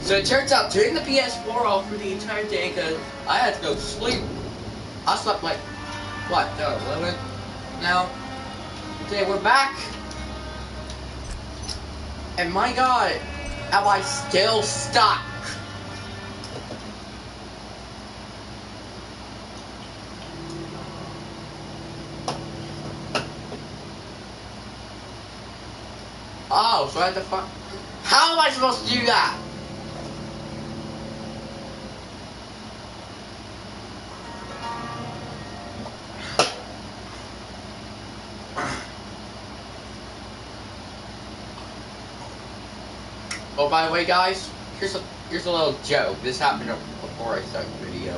So it turns out turning the PS4 off for the entire day because I had to go to sleep. I slept like, what, 11 now? Okay, we're back. And my god, am I still stuck? Oh, so I have to find... How am I supposed to do that? Oh, by the way, guys, here's a little joke. This happened before I started the video.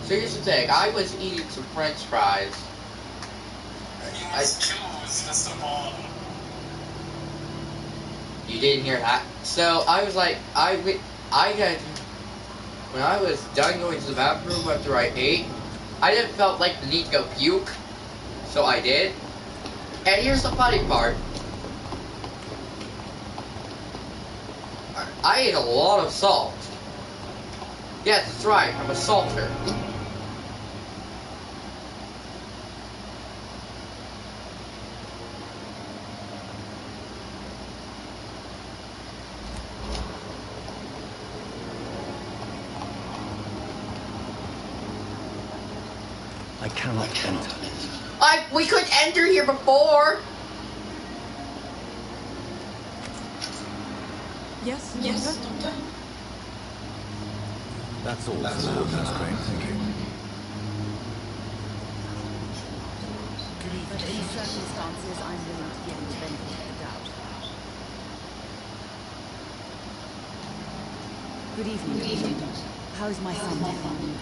So here's the thing. I was eating some French fries. You must choose, first of all. You didn't hear that. So I was like, when I was done going to the bathroom after I ate, I didn't felt like the need to go puke, so I did. And here's the funny part. I ate a lot of salt. Yes, that's right, I'm a salter. I cannot enter. We could enter here before. Yes, Doctor? That's all for now, Miss Crane. Thank you. But in circumstances, I'm willing to give you the benefit of the doubt. Good evening, Doctor. How is my son doing?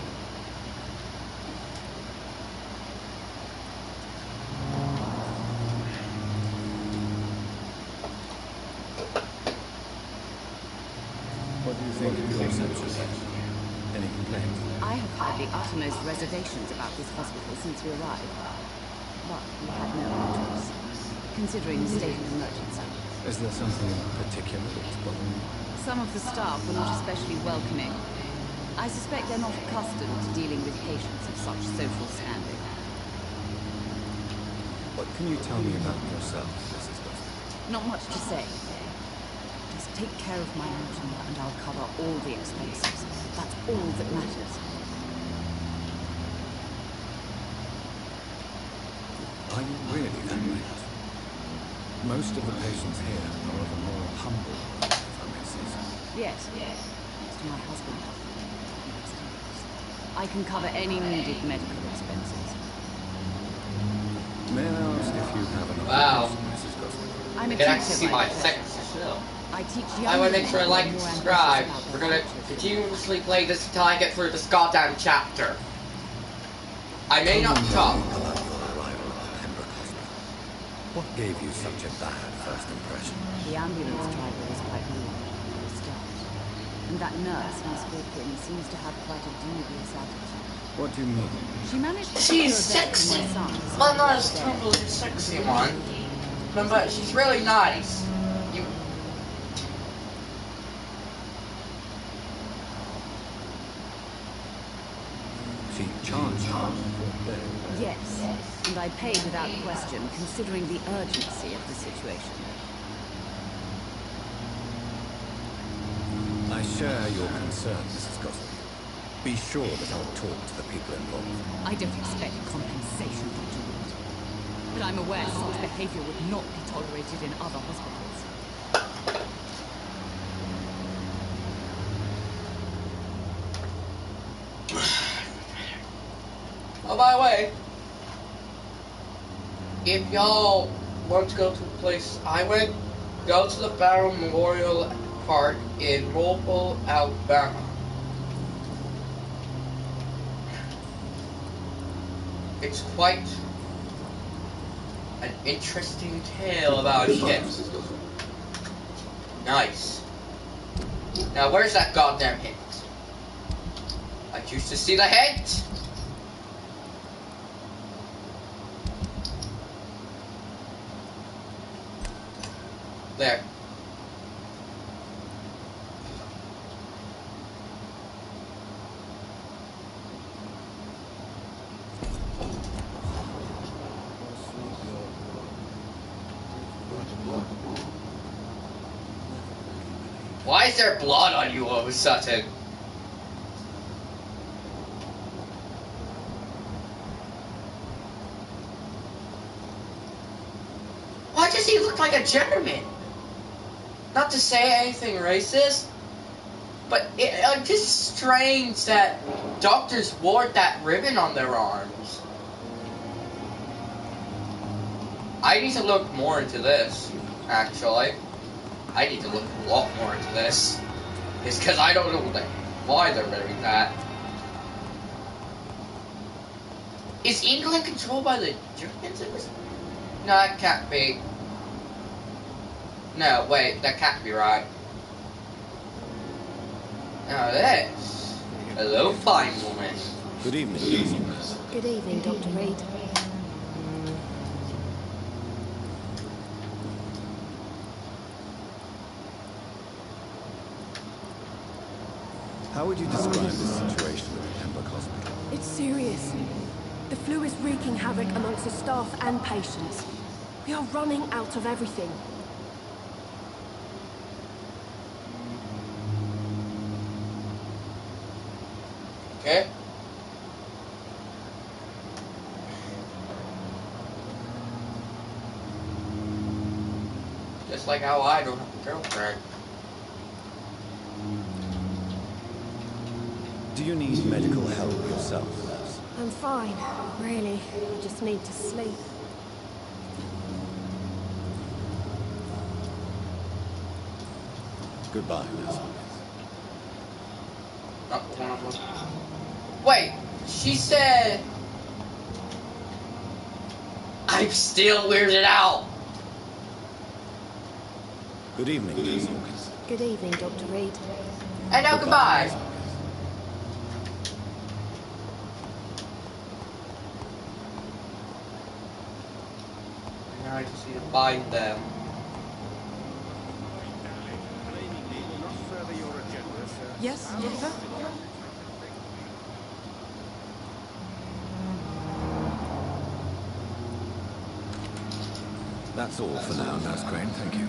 What do you think of your census? Any complaints? I have had the uttermost reservations about this hospital since we arrived. But we had no choice, considering the state of emergency. Is there something in particular that's bothering you? Some of the staff were not especially welcoming. I suspect they're not accustomed to dealing with patients of such social standing. What can you tell me about yourself, Mrs. Gosling? Not much to say. Just take care of my angina and I'll cover all the expenses. That's all that matters. Are you really that way? Most of the patients here are of a more humble order, if I may say so. Yes. Next to my husband. I can cover any needed medical expenses. May I ask if you have an Wow. occupation, Mrs. Gosling? I'm a You can actually teacher see by my profession. sex still. I teach young I want to make sure I like and people who are subscribe. ambitious about We're their gonna futures. continuously play this until I get through this goddamn chapter. I may not talk. About your arrival at Pembroke Hospital. What gave you such a bad first impression? The ambulance driver was quite rude at the start. And that nurse, Miss Wilkin, seems to have quite a dubious attitude. What do you mean? She managed to She's secure a bed for sexy. my son. Well, not as tough as the sexy one. But she's really nice. You... She charged you for a bed. Yes, and I paid without question, considering the urgency of the situation. I share your concern, Mrs. Gosling. Be sure that I'll talk to the people involved. I don't expect compensation, Dr. Wood. But I'm aware such behavior would not be tolerated in other hospitals. Oh, by the way, if y'all want to go to a place I went, go to the Barrow Memorial Park in Mobile, Alabama. It's quite an interesting tale about ship. Nice. Now, where's that goddamn hint? I choose to see the hint. There. Why is there blood on you all of a sudden? Why does he look like a German? Not to say anything racist, but it's just strange that doctors wore that ribbon on their arms. I need to look more into this, actually. I need to look a lot more into this. It's because I don't know why they're wearing that. Is England controlled by the Germans? No, that can't be. No, wait, that can't be right. Now this. Hello, fine woman. Good evening. Good evening, Dr. Reed. How would you describe this situation at the Pembroke Hospital? It's serious. The flu is wreaking havoc amongst the staff and patients. We are running out of everything. Okay. Just like how I don't have a girlfriend. Do you need medical help yourself, nurse? I'm fine, really. I just need to sleep. Goodbye, nurse. Wait, she said... I'm still weirded out. Good evening, Nurse Hawkins. Good evening, Dr. Reed. And now goodbye. Now I just need to bind them. Yes, Doctor? That's all for now, Nurse Crane. Thank you.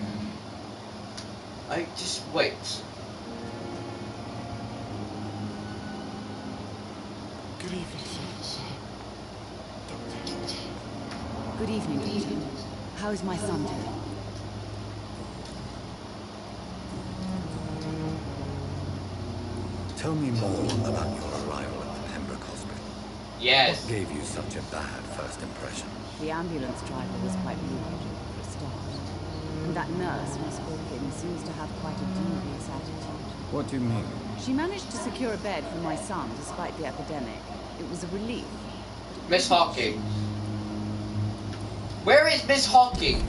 I just wait. Good evening, sir. Good evening, Doctor. How is my son doing? Tell me more about your arrival at the Pembroke Hospital. Yes. What gave you such a bad first impression? The ambulance driver was quite rude, for a start. And that nurse, Miss Hawkins, seems to have quite a dubious attitude. What do you mean? She managed to secure a bed for my son despite the epidemic. It was a relief. Miss Hawkins. Where is Miss Hawkins?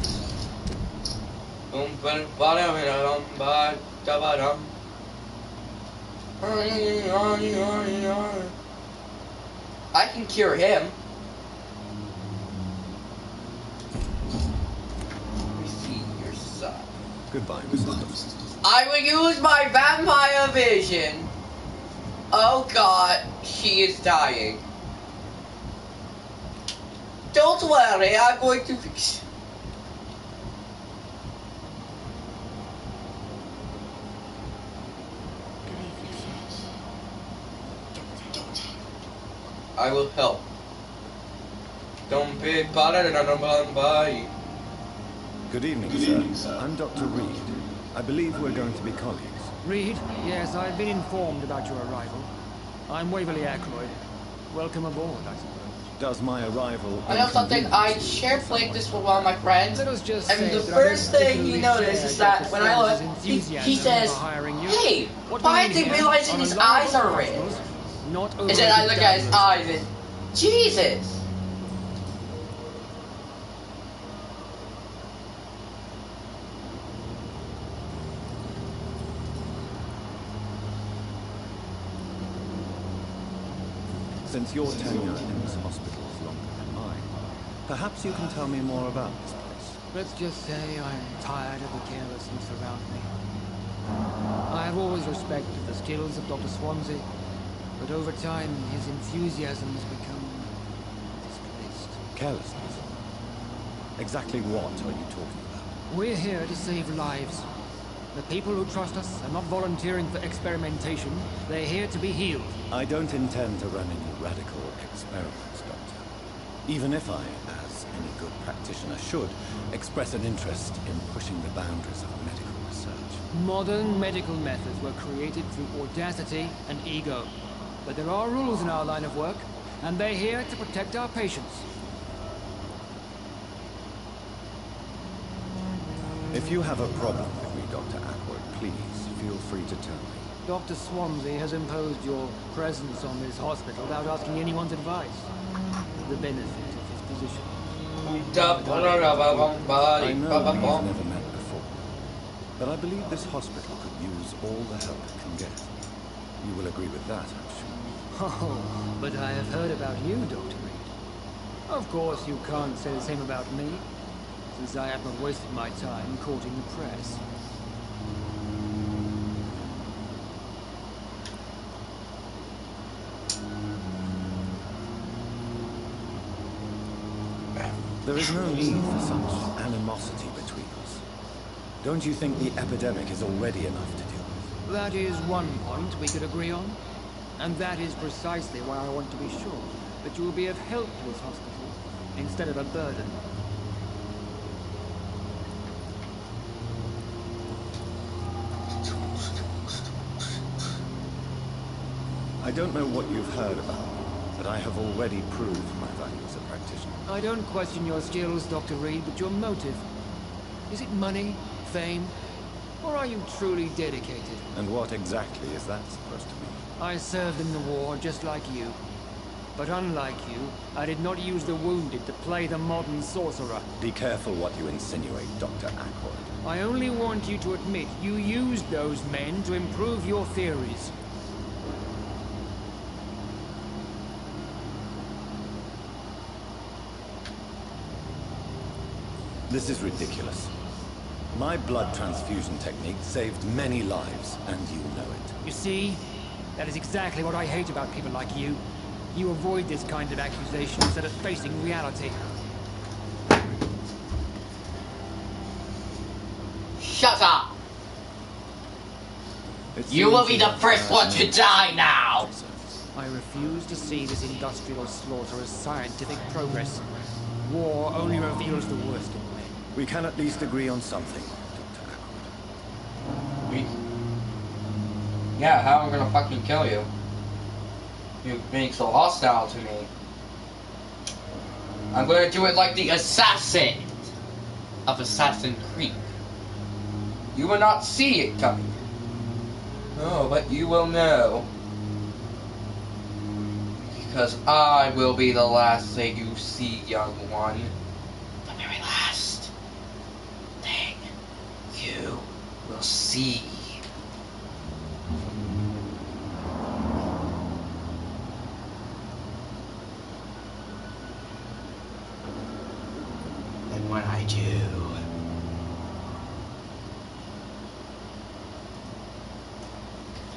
I can cure him. Let me see your son. Goodbye, Mrs. Dawson. I will use my vampire vision. Oh god, she is dying. Don't worry, I'm going to fix. I will help. Don't be by. Good evening, sir. I'm Dr. Reed. I believe we're going to be colleagues. Reed? Yes, I've been informed about your arrival. I'm Waverly Ackroyd. Welcome aboard, I suppose. Does my arrival... I know something. I played this with one of my friends, Let us just and say the that first I don't thing he particularly noticed share is that Dr. when I look, Swans's he enthusiasm says, for hiring you. "Hey, What why we did here realizing on his a eyes level are of red?" cosmos, not And then I look at his eyes and, Jesus! Since your tenure in this hospital is longer than mine, perhaps you can tell me more about this place. Let's just say I'm tired of the carelessness around me. I have always respected the skills of Dr. Swansea, but over time his enthusiasm has become displaced. Carelessness? Exactly what are you talking about? We're here to save lives. The people who trust us are not volunteering for experimentation. They're here to be healed. I don't intend to run any radical experiments, Doctor. Even if I, as any good practitioner should, express an interest in pushing the boundaries of medical research. Modern medical methods were created through audacity and ego. But there are rules in our line of work, and they're here to protect our patients. If you have a problem with me, Dr. Ackroyd, please feel free to tell me. Dr. Swansea has imposed your presence on this hospital without asking anyone's advice. The benefit of his position. I know we've never met before, but I believe this hospital could use all the help it can get. You will agree with that, I'm sure. Oh, but I have heard about you, Dr. Reed. Of course, you can't say the same about me, since I have not wasted my time courting the press. There is no need for such animosity between us. Don't you think the epidemic is already enough to deal with? That is one point we could agree on. And that is precisely why I want to be sure that you will be of help to this hospital, instead of a burden. I don't know what you've heard about me, but I have already proved my value as a practitioner. I don't question your skills, Dr. Reed, but your motive. Is it money, fame, or are you truly dedicated? And what exactly is that supposed to mean? I served in the war just like you. But unlike you, I did not use the wounded to play the modern sorcerer. Be careful what you insinuate, Dr. Ackroyd. I only want you to admit you used those men to improve your theories. This is ridiculous. My blood transfusion technique saved many lives, and you know it. You see? That is exactly what I hate about people like you. You avoid this kind of accusation instead of facing reality. Shut up! It You will seems be you the have first one to die now! I refuse to see this industrial slaughter as scientific progress. War only reveals the worst in men. We can at least agree on something, Dr. Ackroyd. Yeah, how am I gonna fucking kill you? You're being so hostile to me. I'm gonna do it like the assassin of Assassin's Creed. You will not see it coming. Oh, but you will know. Because I will be the last thing you see, young one. The very last thing you will see. And when I do...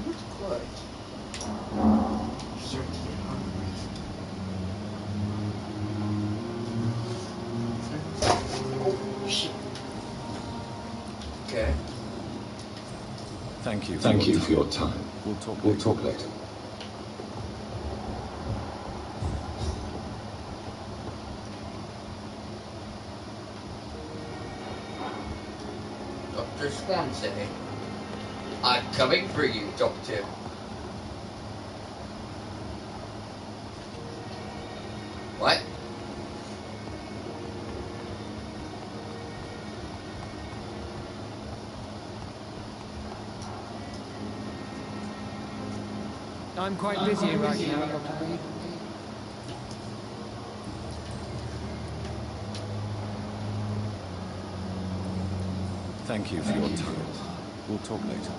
It's good. Start to get hungry. Oh, shit. Okay. Thank you. Thank you for your time. We'll talk We'll later. talk later. Dr. Swansea. I'm coming for you, Doctor. What? I'm quite busy right now, Dr. Reed. Thank you for your time. We'll talk later.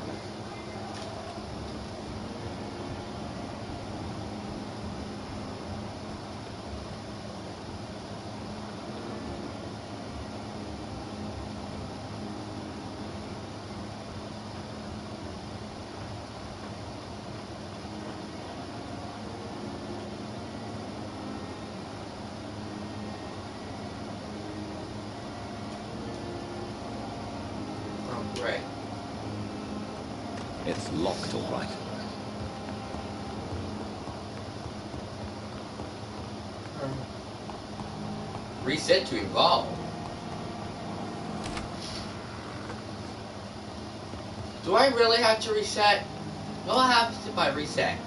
Right. It's locked, all right. Reset to evolve. Do I really have to reset? What happens if I reset?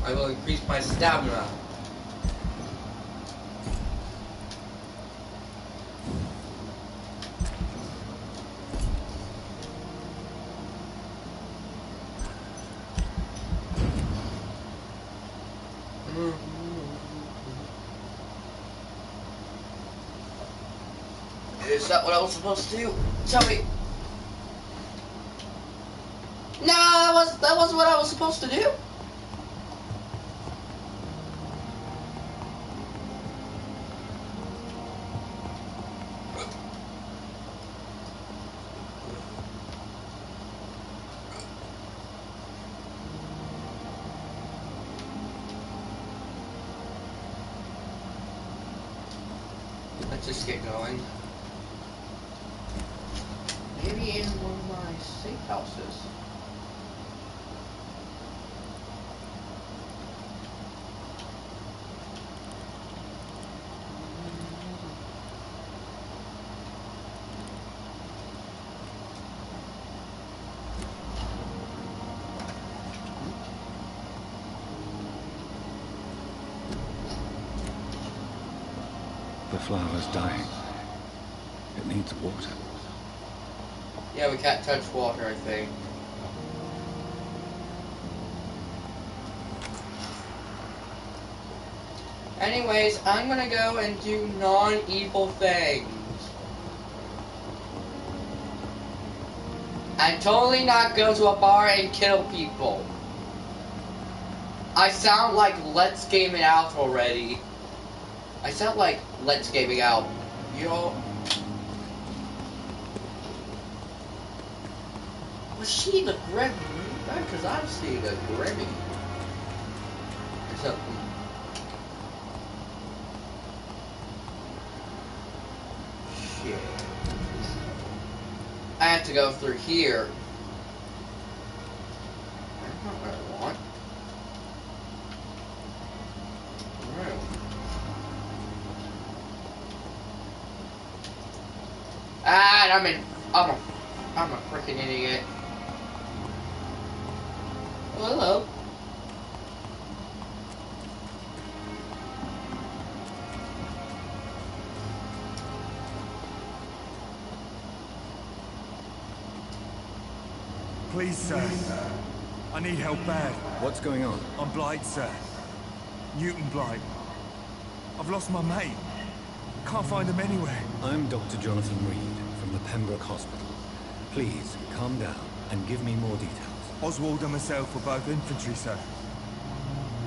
I will increase my stamina. Is that what I was supposed to do? Tell me. No, that wasn't what I was supposed to do. Let's just get going. Maybe in one of my safe houses. The flower's dying. It needs water. Yeah, we can't touch water, I think. Anyways, I'm gonna go and do non-evil things. I'm totally not go to a bar and kill people. I sound like Let's Game It Out already. I sound like Let's Game It Out. Yo. Was she the Grim Reaper? Because I'm seeing a Grimmy. Or something. Shit. I have to go through here. That's not what I want. Ah, I'm a freaking idiot. Oh, hello. Please, sir. I need help bad. What's going on? I'm Blight, sir. Newton Blight. I've lost my mate. Can't find him anywhere. I'm Dr. Jonathan Reed from the Pembroke Hospital. Please, calm down and give me more details. Oswald and myself were both infantry, sir.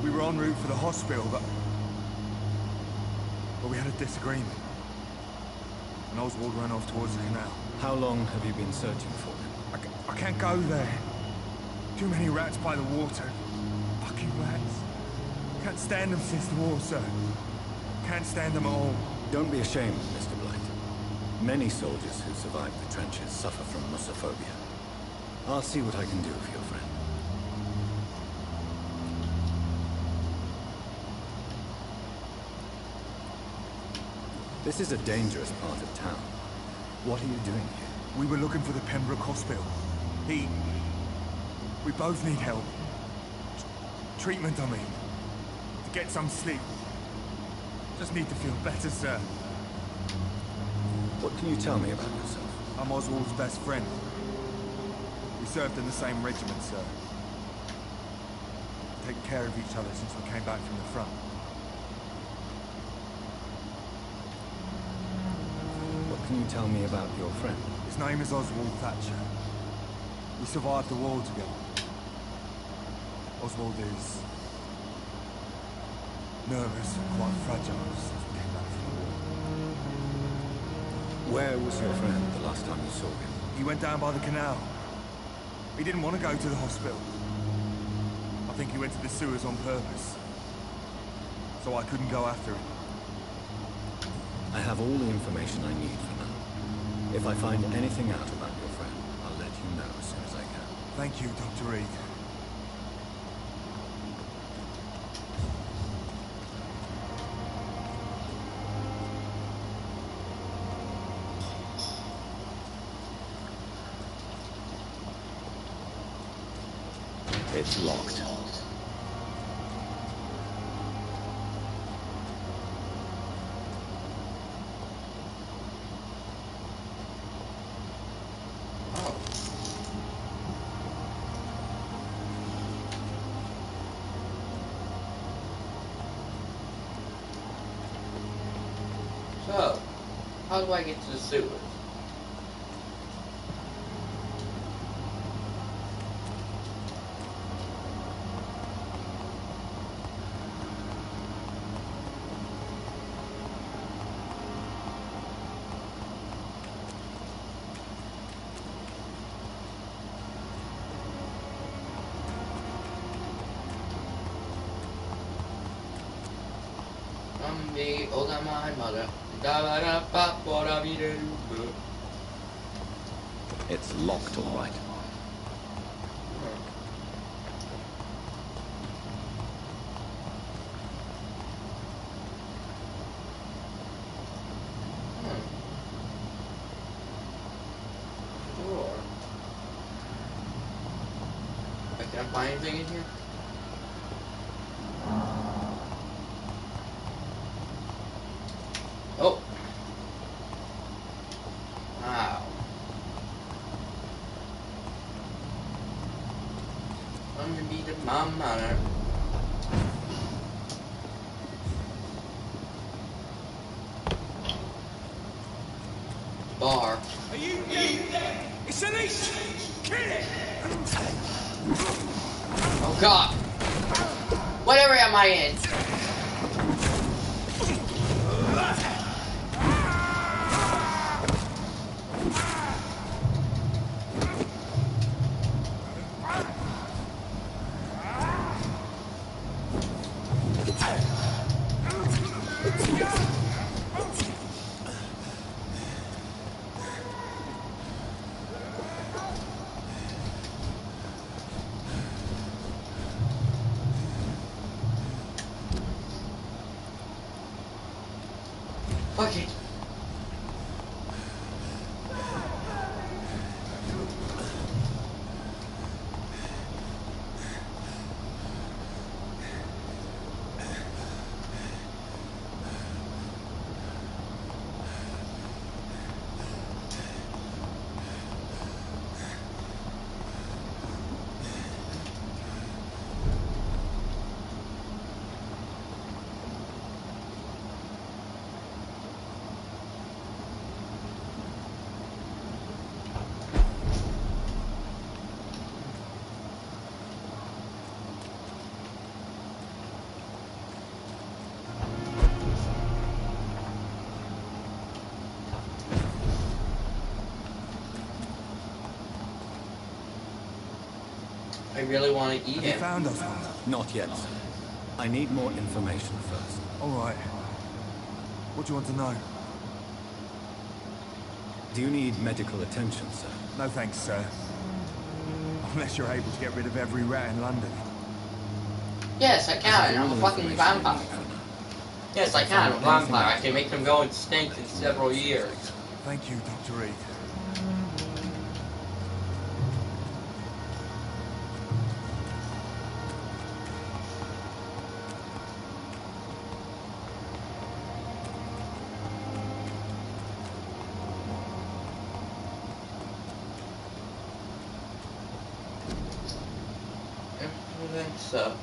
We were en route for the hospital, but we had a disagreement. And Oswald ran off towards the canal. How long have you been searching for him? I can't go there. Too many rats by the water. Fucking rats. Can't stand them since the war, sir. Can't stand them at all. Don't be ashamed, Mr. Blight. Many soldiers who survived the trenches suffer from Mussophobia. I'll see what I can do for your friend. This is a dangerous part of town. What are you doing here? We were looking for the Pembroke Hospital. We both need help. Treatment, I mean. To get some sleep. Just need to feel better, sir. What can you tell me about yourself? I'm Oswald's best friend. We served in the same regiment, sir. Taken care of each other since we came back from the front. What can you tell me about your friend? His name is Oswald Thatcher. We survived the war together. Oswald is nervous and quite fragile since we came back from the war. Where was your friend the last time you saw him? He went down by the canal. He didn't want to go to the hospital. I think he went to the sewers on purpose. So I couldn't go after him. I have all the information I need for now. If I find anything out about your friend, I'll let you know as soon as I can. Thank you, Dr. Reed. It's locked. So, how do I get to the sewers? It's locked, all right. Sure. Can I find anything in here? Oh. Wow. I'm gonna be the mama. Bar. Are you there? It's Elise! Kill it! Oh god. What area am I in? Fuck it. I really want to eat Have you him. found us one? Not yet, sir. I need more information first. All right. What do you want to know? Do you need medical attention, sir? No thanks, sir. Unless you're able to get rid of every rat in London. Yes, I can. I'm a fucking vampire. Yes, I can. I'm a vampire. I can make them go extinct in several years. Thank you, Dr. Reed. I think so.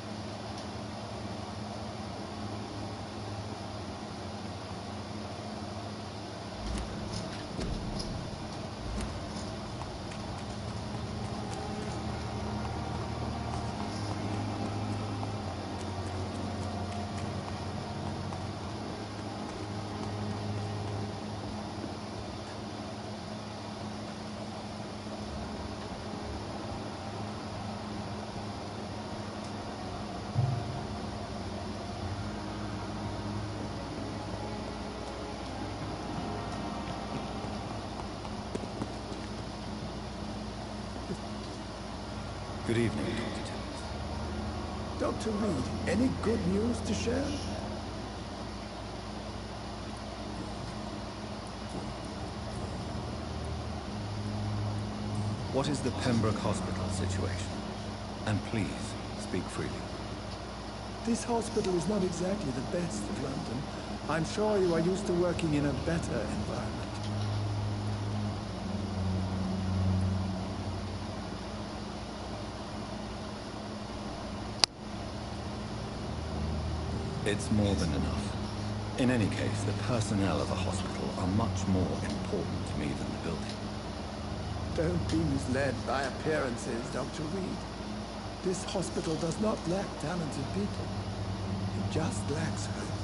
Good evening, Dr. Timmons. Dr. Reed, any good news to share? What is the Pembroke Hospital situation? And please, speak freely. This hospital is not exactly the best of London. I'm sure you are used to working in a better environment. It's more than enough. In any case, the personnel of a hospital are much more important to me than the building. Don't be misled by appearances, Dr. Reed. This hospital does not lack talented people. It just lacks hope.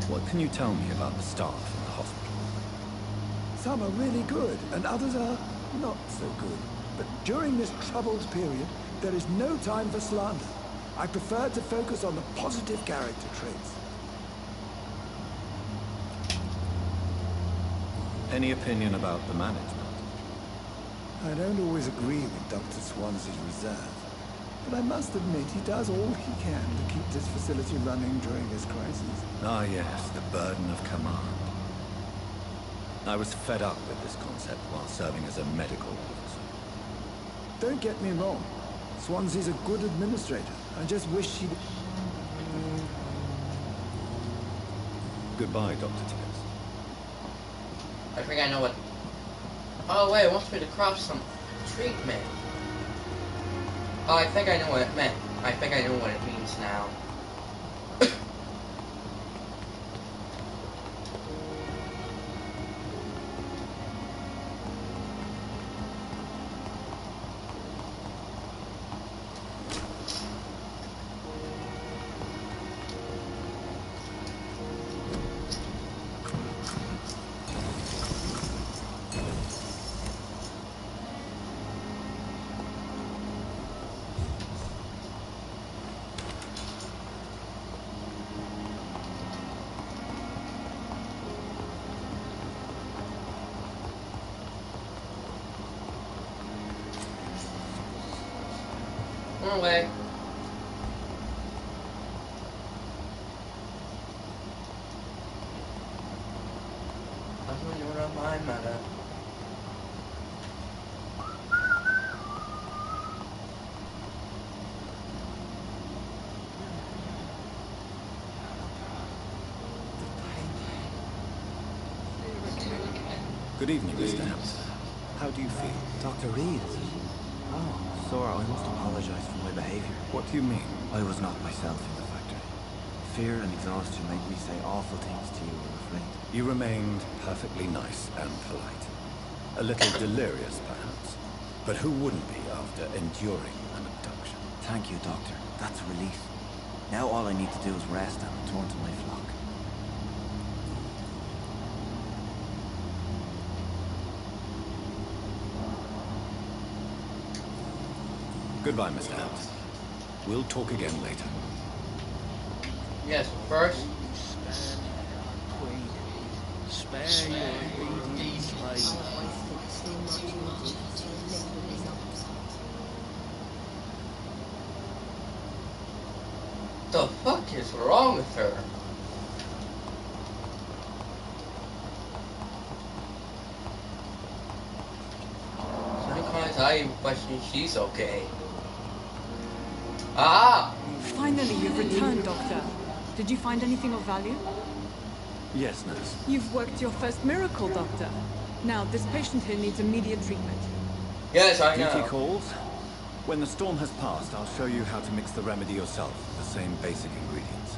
What can you tell me about the staff in the hospital? Some are really good, and others are not so good. But during this troubled period, there is no time for slander. I prefer to focus on the positive character traits. Any opinion about the management? I don't always agree with Dr. Swansea's reserve, but I must admit he does all he can to keep this facility running during this crisis. Ah yes, the burden of command. I was fed up with this concept while serving as a medical officer. Don't get me wrong. Swansea's a good administrator. I just wish he'd... Goodbye, Dr. Timmons. I think I know what... Oh wait, it wants me to craft some treatment. Oh, I think I know what it meant. I think I know what it means now. One way. I'm gonna do it on my meta. Good evening, Mr. Hampton. How do you feel? Dr. Reed, is it? Oh, sir, I must apologize for my behavior. What do you mean? I was not myself in the factory. Fear and exhaustion made me say awful things to you, I'm afraid. You remained perfectly nice and polite. A little delirious, perhaps. But who wouldn't be after enduring an abduction? Thank you, Doctor. That's a relief. Now all I need to do is rest and return to my flock. Goodbye, Mr. Hampton. We'll talk again later. Yes, first. Spare your radiant flame. The fuck is wrong with her? Sometimes I even question she's okay. Ah! Finally, you've returned, Doctor. Did you find anything of value? Yes, nurse. You've worked your first miracle, Doctor. Now, this patient here needs immediate treatment. Yes, I know. Duty calls. When the storm has passed, I'll show you how to mix the remedy yourself, the same basic ingredients.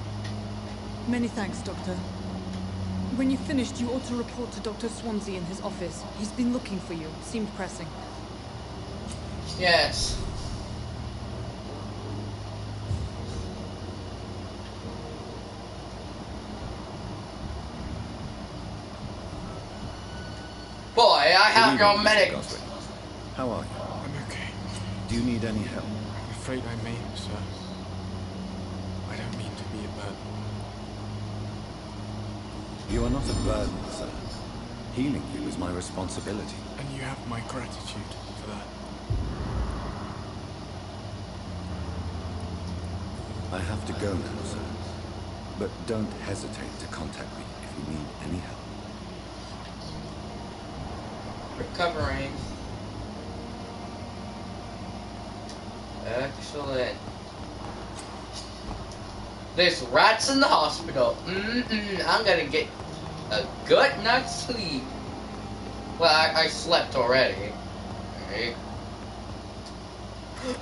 Many thanks, Doctor. When you've finished, you ought to report to Dr. Swansea in his office. He's been looking for you. Seemed pressing. Yes. Boy, I have your medic. How are you? I'm okay. Do you need any help? I'm afraid I may, sir. I don't mean to be a burden. You are not a burden, sir. Healing you is my responsibility. And you have my gratitude for that. I have to go now, sir. But don't hesitate to contact me if you need any help. Recovering. Excellent. There's rats in the hospital. I'm gonna get a good night's sleep. Well, I slept already. Okay.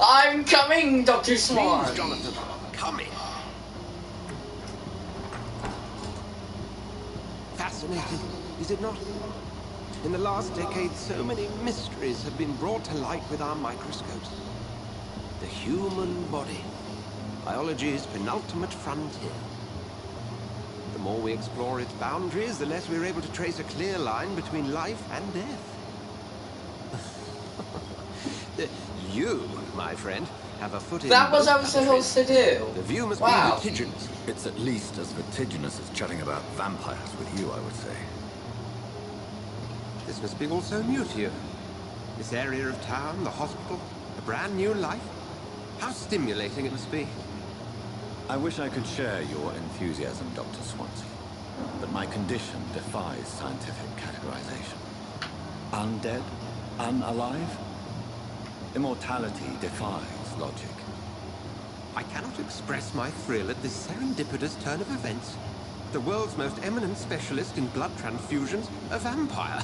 I'm coming, Dr. Swan. Please, Jonathan, come in. Fascinating, is it not? In the last decade, so many mysteries have been brought to light with our microscopes. The human body, biology's penultimate frontier. The more we explore its boundaries, the less we're able to trace a clear line between life and death. You, my friend, have a foot in. That was what I was supposed to do. The view must be vertiginous. It's at least as vertiginous as chatting about vampires with you, I would say. This must be all so new to you. This area of town, the hospital, a brand new life. How stimulating it must be. I wish I could share your enthusiasm, Dr. Swansea. But my condition defies scientific categorization. Undead? Unalive? Immortality defies logic. I cannot express my thrill at this serendipitous turn of events. The world's most eminent specialist in blood transfusions, a vampire.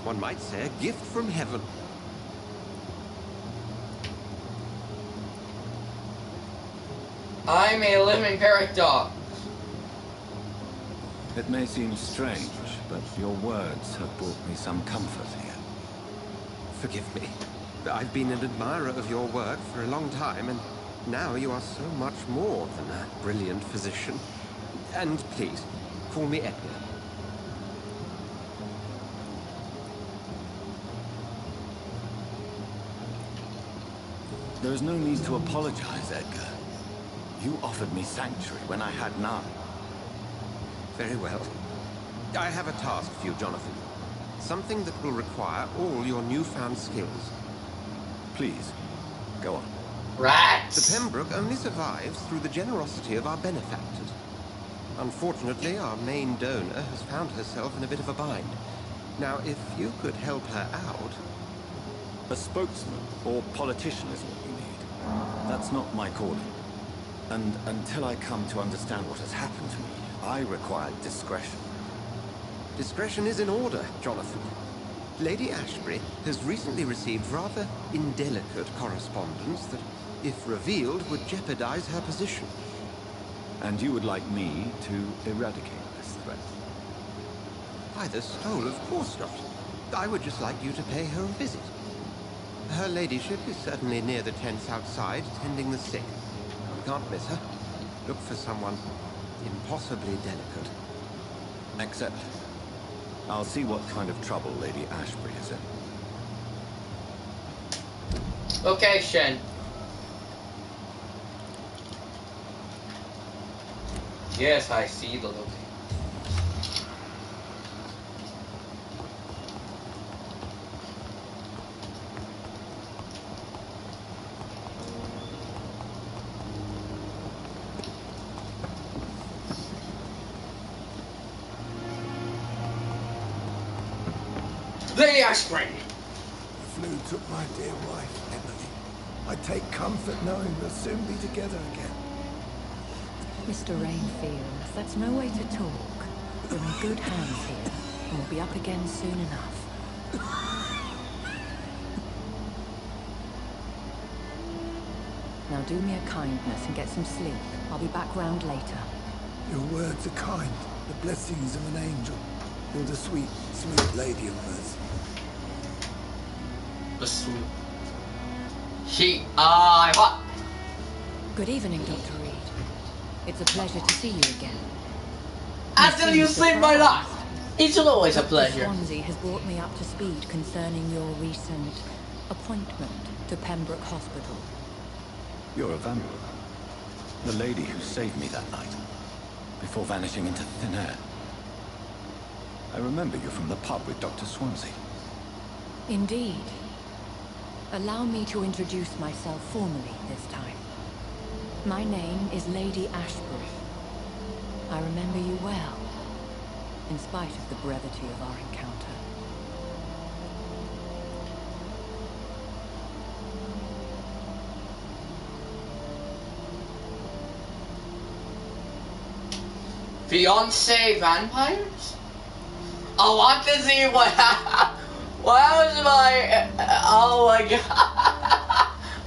One might say a gift from heaven. I'm a living paradox. It may seem strange, but your words have brought me some comfort here. Forgive me. I've been an admirer of your work for a long time, and now you are so much more than a brilliant physician. And please, call me Edgar. There is no need to apologize, Edgar. You offered me sanctuary when I had none. Very well. I have a task for you, Jonathan. Something that will require all your newfound skills. Please, go on. Rats! The Pembroke only survives through the generosity of our benefactors. Unfortunately, our main donor has found herself in a bit of a bind. Now, if you could help her out... A spokesman or politician is what you need. That's not my calling. And until I come to understand what has happened to me, I require discretion. Discretion is in order, Jonathan. Lady Ashbury has recently received rather indelicate correspondence that, if revealed, would jeopardize her position. And you would like me to eradicate this threat? By the soul, of course not. I would just like you to pay her a visit. Her ladyship is certainly near the tents outside, tending the sick. You can't miss her. Look for someone impossibly delicate. Accepted. I'll see what kind of trouble Lady Ashbury is in. Location. Yes, I see the location. Lady Ashburn. The flu took my dear wife, Emily. I take comfort knowing we'll soon be together again. Mr. Rainfield, that's no way to talk. We're in good hands here, and we'll be up again soon enough. Now do me a kindness and get some sleep. I'll be back round later. Your words are kind. The blessings of an angel. You're the sweet, sweet lady of mercy. The sweet. What? Good evening, Dr. Reed. It's a pleasure to see you again. After you saved my life, it's always a pleasure. Swansea has brought me up to speed concerning your recent appointment to Pembroke Hospital. You're a vampire. The lady who saved me that night, before vanishing into thin air. I remember you from the pub with Dr. Swansea. Indeed. Allow me to introduce myself formally this time. My name is Lady Ashbury. I remember you well, in spite of the brevity of our encounter. Fiancé vampires? I want to see what was my... oh my god.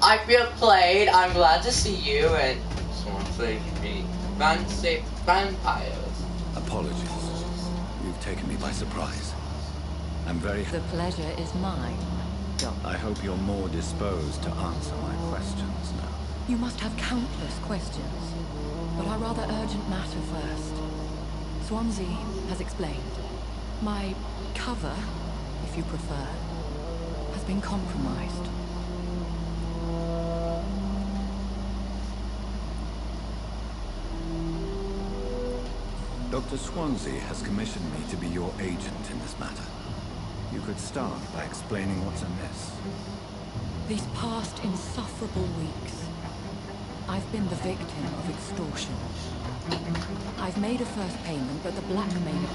I feel played. I'm glad to see you and Swansea be vampires. Apologies. You've taken me by surprise. I'm very... The pleasure is mine, Doctor. I hope you're more disposed to answer my questions now. You must have countless questions, but a rather urgent matter first. Swansea has explained. My cover, if you prefer, has been compromised. Dr. Swansea has commissioned me to be your agent in this matter. You could start by explaining what's amiss. These past insufferable weeks, I've been the victim of extortion. I've made a first payment, but the blackmailer